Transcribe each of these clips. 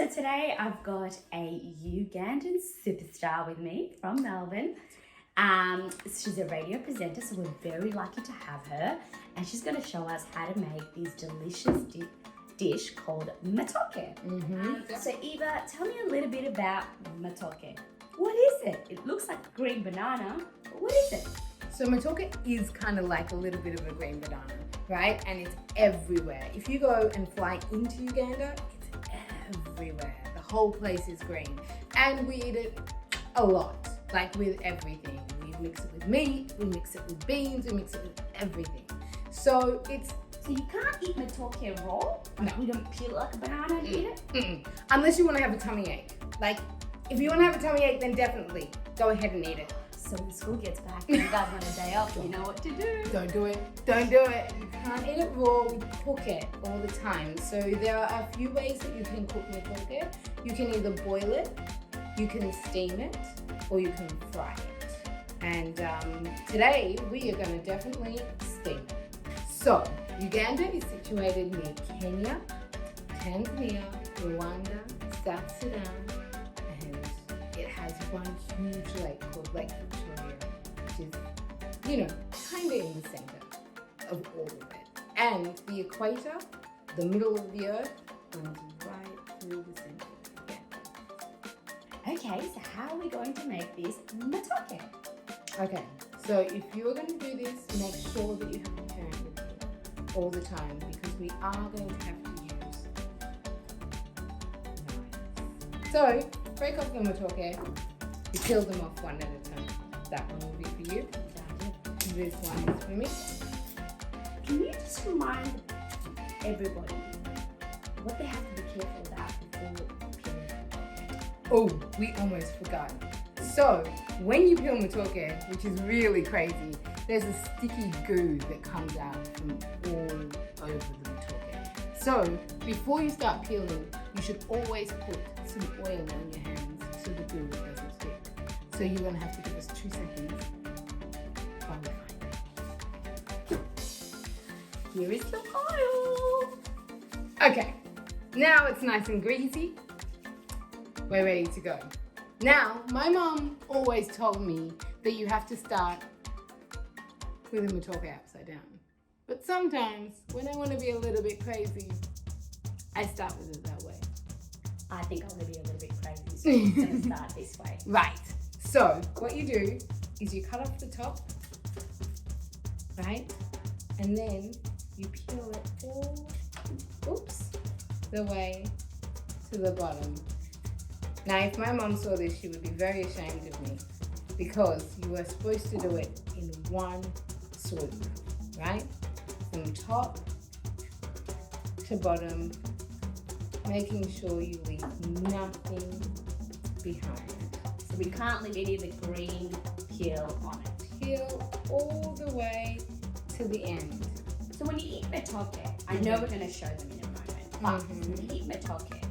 So today I've got a Ugandan superstar with me from Melbourne. She's a radio presenter, so we're very lucky to have her. And she's going to show us how to make this delicious dish called Matooke. So Eva, tell me a little bit about Matooke. What is it? It looks like a green banana, but what is it? So Matooke is kind of like a little bit of a green banana, right? And it's everywhere. If you go and fly into Uganda, it's everywhere. The whole place is green. And we eat it a lot, like with everything. We mix it with meat, we mix it with beans, we mix it with everything. So you can't eat Matooke raw? Like we don't peel it like a banana and eat it? Unless you want to have a tummy ache. Like, if you want to have a tummy ache, then definitely go ahead and eat it. So when school gets back and you guys want a day off, you know what to do. Don't do it. Don't do it. You can't eat it raw. We cook it all the time. So there are a few ways that you can cook Matooke. You can either boil it, you can steam it, or you can fry it. And today we are going to definitely steam it. So Uganda is situated near Kenya, Tanzania, Rwanda, South Sudan, and it has one huge lake called Lake Victoria, which is, kind of in the center of all of it. And the equator, the middle of the earth, runs right through the center of Uganda. Okay, so how are we going to make this Matooke? Okay, so if you're going to do this, make sure that you have a parent with you all the time, because we are going to have to use knives. So, break off the Matooke, you peel them off one at a time. That one will be for you. This one is for me. Can you just remind everybody what they have to be careful about before peeling Matooke? Oh, we almost forgot. So, when you peel Matooke, which is really crazy, there's a sticky goo that comes out from all over the Matooke. So, before you start peeling, you should always put some oil on your hands so the goo doesn't stick. So you're going to have to give us 2 seconds while we find it. Here is the oil. Okay, now it's nice and greasy. We're ready to go. Now, my mom always told me that you have to start with the Matooke upside down. But sometimes, when I want to be a little bit crazy, I start with it that way. I think I'm going to be a little bit crazy, so I'm going to start this way. Right. So, what you do is you cut off the top, right? And then you peel it all, the way to the bottom. Now, if my mom saw this, she would be very ashamed of me, because you were supposed to do it in one swoop, right? From top to bottom, making sure you leave nothing behind. So we can't leave any of the green peel on it. Peel all the way to the end. So when you eat Matooke, I know we're going to show them in a moment, but when you eat Matooke,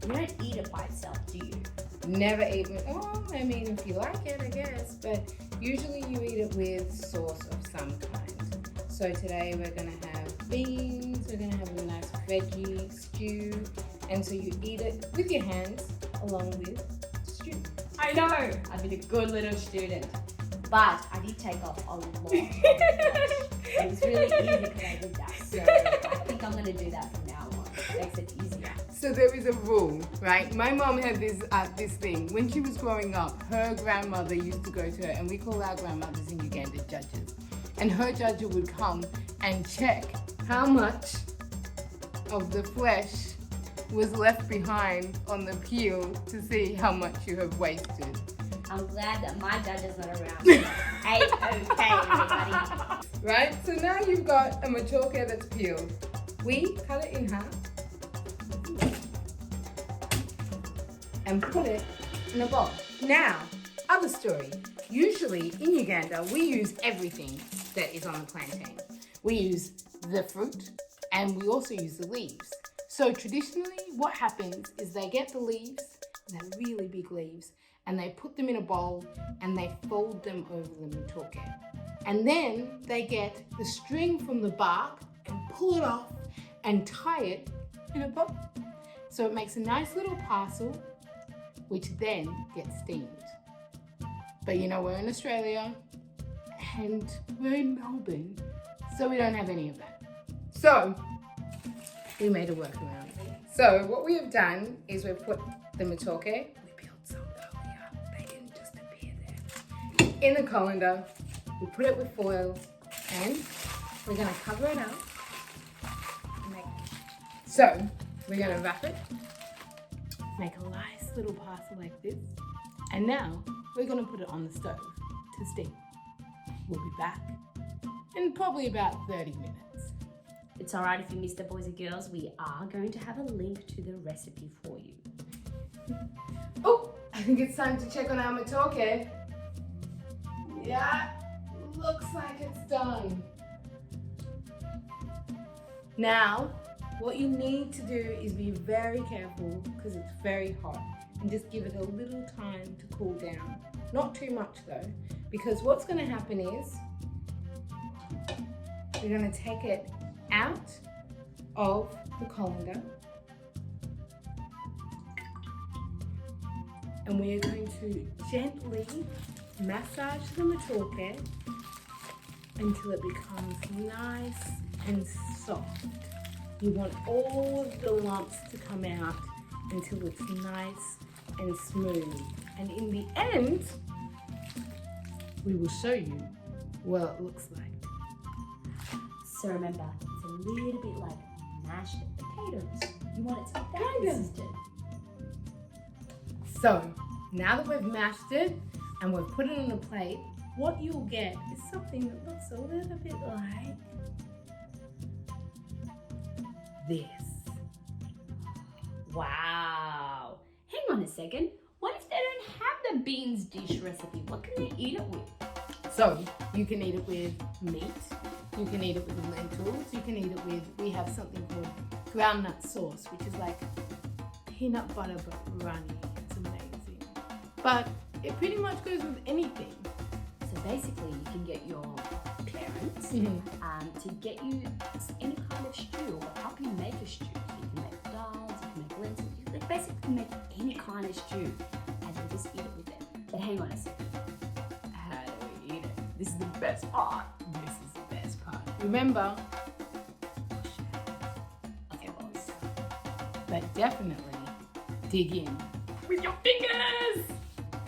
you don't eat it by itself, do you? Never eat it. Oh, I mean, if you like it, I guess. But usually you eat it with sauce of some kind. So today we're going to have beans, we're going to have a nice veggie stew. And so you eat it with your hands along with stew. I know. I've been a good little student. But I did take off a lot. It was really easy because I did that. So I think I'm going to do that from now on. It makes it easier. So there is a rule, right? My mom had this thing. When she was growing up, her grandmother used to go to her, and we call our grandmothers in Uganda judges. And her judge would come and check how much of the flesh was left behind on the peel to see how much you have wasted. I'm glad that my judge is not around. A-okay, everybody. Right? So now you've got a Matooke that's peeled. We cut it in half and put it in a bowl. Now, other story. Usually in Uganda, we use everything that is on the plantain. We use the fruit and we also use the leaves. So traditionally, what happens is they get the leaves, they're really big leaves, and they put them in a bowl and they fold them over the Matooke. And then they get the string from the bark and pull it off and tie it in a bow. So it makes a nice little parcel, which then gets steamed. But you know, we're in Australia and we're in Melbourne, so we don't have any of that. So we made a workaround. So what we have done is we've put the Matooke, we peeled some earlier, they didn't just appear there, in the colander. We put it with foil and we're gonna cover it up. So we're gonna wrap it, make a nice little parcel like this, and now we're gonna put it on the stove to steam. We'll be back in probably about 30 minutes. It's all right if you missed it, boys and girls. We are going to have a link to the recipe for you. Oh, I think it's time to check on our Matooke. Yeah, looks like it's done. Now, what you need to do is be very careful because it's very hot and just give it a little time to cool down. Not too much though, because what's going to happen is we're going to take it out of the colander and we're going to gently massage the Matooke until it becomes nice and soft. You want all of the lumps to come out until it's nice and smooth. And in the end, we will show you what it looks like. So remember, it's a little bit like mashed potatoes. You want it to be that Kind of. consistent. So now that we've mashed it and we've put it on a plate, what you'll get is something that looks a little bit like this. Wow. Hang on a second. What if they don't have the beans dish recipe? What can they eat it with? So you can eat it with meat, you can eat it with lentils, you can eat it with, we have something called groundnut sauce, which is like peanut butter but runny. It's amazing. But it pretty much goes with anything. So basically, you can get your parents to get you any kind of stew or help you make a stew. You can make dals, you can make lentils, you can basically make any kind of stew and then just eat it with them. But hang on a second. How do we eat it? This is the best part. This is the best part. Remember, Okay, boys. but definitely dig in. With your fingers!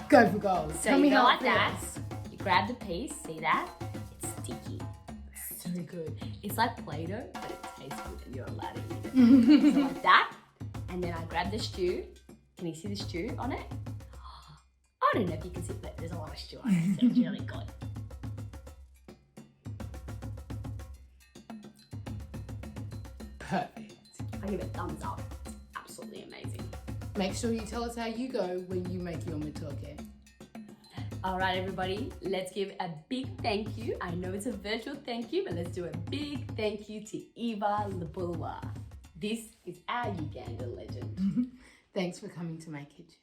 Go for gold. So Tell you me go how like it that. feels. You grab the piece, see that? It's sticky. So good. It's like Play-Doh, but it tastes good and you're allowed to eat it. So like that, and then I grab the stew. Can you see the stew on it? I don't know if you can see, but there's a lot of stew on it, so it's really good. Perfect. I give it a thumbs up. It's absolutely amazing. Make sure you tell us how you go when you make your Matooke. All right, everybody, let's give a big thank you. I know it's a virtual thank you, but let's do a big thank you to Eva Lebulwa. This is our Uganda legend. Thanks for coming to my kitchen.